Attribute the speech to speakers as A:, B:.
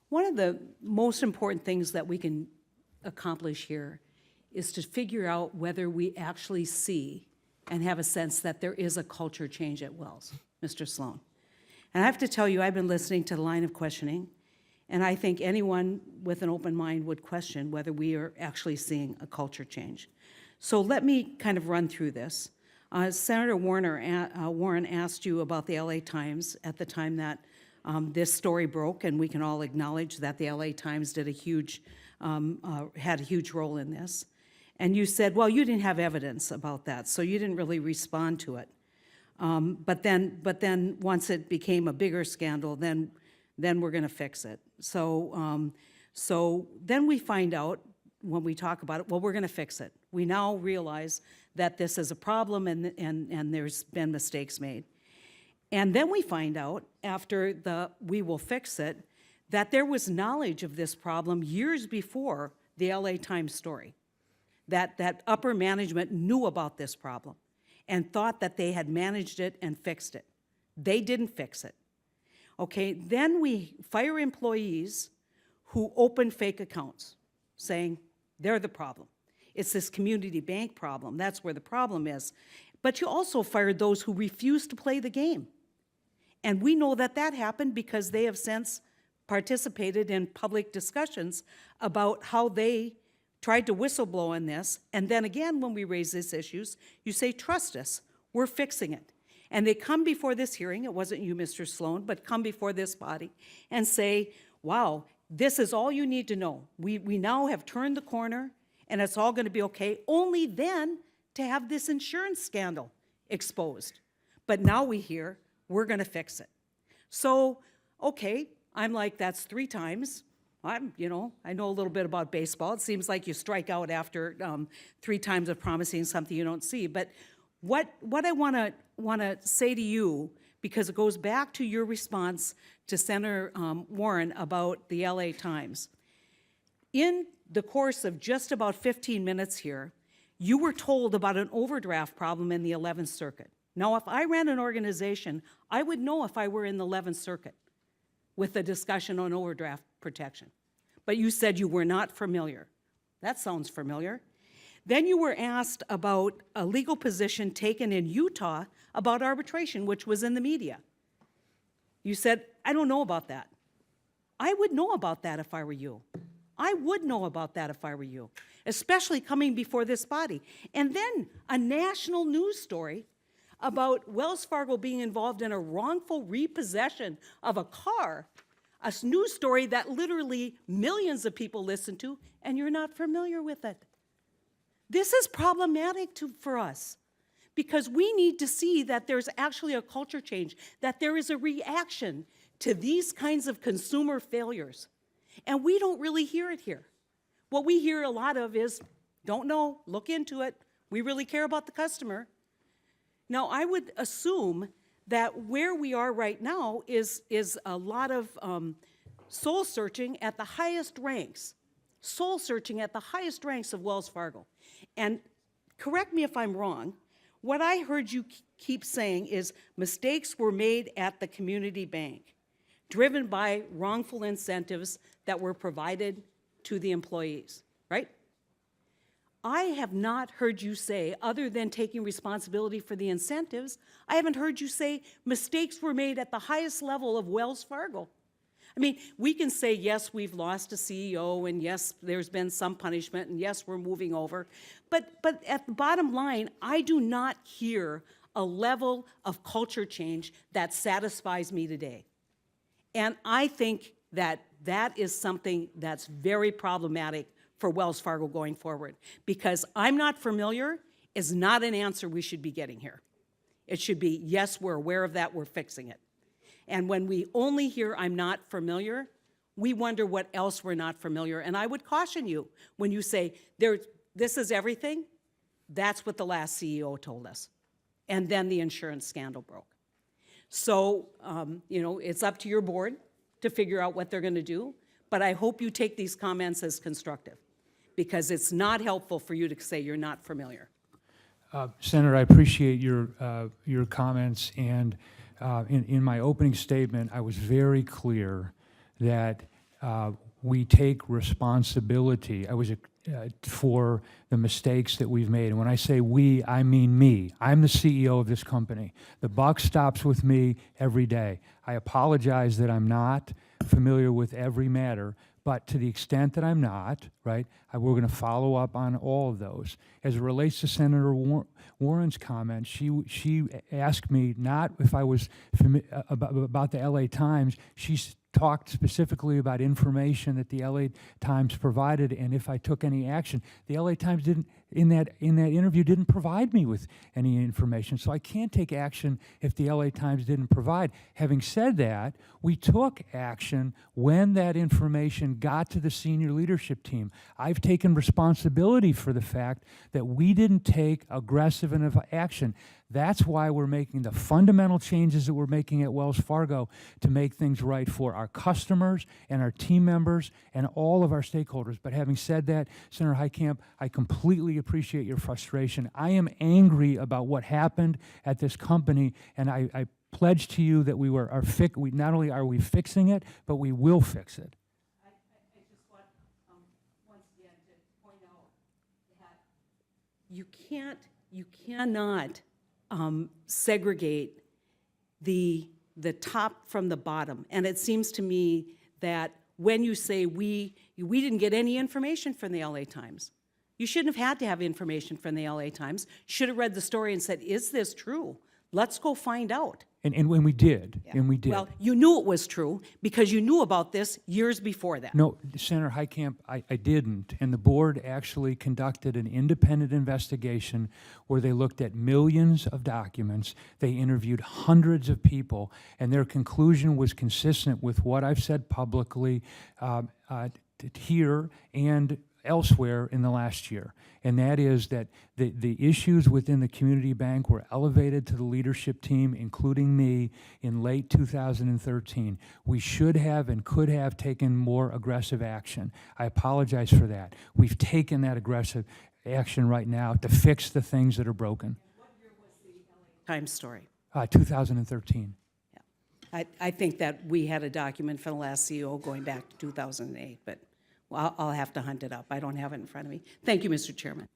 A: One of the most important things that we can accomplish here is to figure out whether we actually see and have a sense that there is a culture change at Wells, Mr. Sloan. And I have to tell you, I've been listening to the line of questioning, and I think anyone with an open mind would question whether we are actually seeing a culture change. So let me kind of run through this. Senator Warren asked you about the LA Times at the time that this story broke, and we can all acknowledge that the LA Times did had a huge role in this. And you said, well, you didn't have evidence about that, so you didn't really respond to it. But then once it became a bigger scandal, then we're going to fix it. So then we find out when we talk about it, well, we're going to fix it. We now realize that this is a problem and there's been mistakes made. And then we find out after we will fix it that there was knowledge of this problem years before the LA Times story, that upper management knew about this problem and thought that they had managed it and fixed it. They didn't fix it. Okay, then we fire employees who open fake accounts, saying they're the problem. It's this community bank problem. That's where the problem is. But you also fired those who refused to play the game. And we know that that happened because they have since participated in public discussions about how they tried to whistleblow on this. And then again, when we raise these issues, you say, trust us, we're fixing it. And they come before this hearing, it wasn't you, Mr. Sloan, but come before this body and say, wow, this is all you need to know. We now have turned the corner and it's all going to be okay, only then to have this insurance scandal exposed. But now we hear we're going to fix it. So, okay, I'm like, that's 3 times. I know a little bit about baseball. It seems like you strike out after 3 times of promising something you don't see. But what I want to say to you, because it goes back to your response to Senator Warren about the LA Times. In the course of just about 15 minutes here, you were told about an overdraft problem in the 11th Circuit. Now, if I ran an organization, I would know if I were in the 11th Circuit with a discussion on overdraft protection. But you said you were not familiar. That sounds familiar. Then you were asked about a legal position taken in Utah about arbitration, which was in the media. You said, I don't know about that. I would know about that if I were you. I would know about that if I were you, especially coming before this body. And then a national news story about Wells Fargo being involved in a wrongful repossession of a car, a news story that literally millions of people listen to, and you're not familiar with it. This is problematic for us because we need to see that there's actually a culture change, that there is a reaction to these kinds of consumer failures. And we don't really hear it here. What we hear a lot of is, don't know, look into it. We really care about the customer. Now, I would assume that where we are right now is a lot of soul searching at the highest ranks, of Wells Fargo. And correct me if I'm wrong, what I heard you keep saying is mistakes were made at the community bank, driven by wrongful incentives that were provided to the employees, right? I have not heard you say, other than taking responsibility for the incentives, I haven't heard you say mistakes were made at the highest level of Wells Fargo. I mean, we can say, yes, we've lost a CEO, and yes, there's been some punishment, and yes, we're moving over. But at the bottom line, I do not hear a level of culture change that satisfies me today. And I think that that is something that's very problematic for Wells Fargo going forward. Because I'm not familiar is not an answer we should be getting here. It should be, yes, we're aware of that, we're fixing it. And when we only hear I'm not familiar, we wonder what else we're not familiar. And I would caution you, when you say, this is everything, that's what the last CEO told us. And then the insurance scandal broke. So, it's up to your board to figure out what they're going to do, but I hope you take these comments as constructive, because it's not helpful for you to say you're not familiar.
B: Senator, I appreciate your comments, and in my opening statement, I was very clear that we take responsibility. For the mistakes that we've made. And when I say we, I mean me. I'm the CEO of this company. The buck stops with me every day. I apologize that I'm not familiar with every matter, but to the extent that I'm not, right, we're going to follow up on all of those. As it relates to Senator Warren's comment, she asked me not if I was about the LA Times. She talked specifically about information that the LA Times provided and if I took any action. The LA Times didn't, in that interview, didn't provide me with any information, so I can't take action if the LA Times didn't provide. Having said that, we took action when that information got to the senior leadership team. I've taken responsibility for the fact that we didn't take aggressive enough action. That's why we're making the fundamental changes that we're making at Wells Fargo to make things right for our customers and our team members and all of our stakeholders. But having said that, Senator Heitkamp, I completely appreciate your frustration. I am angry about what happened at this company, and I pledge to you that we not only are we fixing it, but we will fix it.
A: I just want, once again, to point out that you cannot segregate the top from the bottom. And it seems to me that when you say we didn't get any information from the LA Times, you shouldn't have had to have information from the LA Times. Should have read the story and said, is this true? Let's go find out.
B: And when we did,
A: Yeah.
B: and we did.
A: Well, you knew it was true because you knew about this years before that.
B: No, Senator Heitkamp, I didn't. And the board actually conducted an independent investigation where they looked at millions of documents. They interviewed hundreds of people, and their conclusion was consistent with what I've said publicly here and elsewhere in the last year, and that is that the issues within the community bank were elevated to the leadership team, including me, in late 2013. We should have and could have taken more aggressive action. I apologize for that. We've taken that aggressive action right now to fix the things that are broken.
A: What year was the LA Times story?
B: 2013.
A: Yeah. I think that we had a document from the last CEO going back to 2008, but I'll have to hunt it up. I don't have it in front of me. Thank you, Mr. Chairman.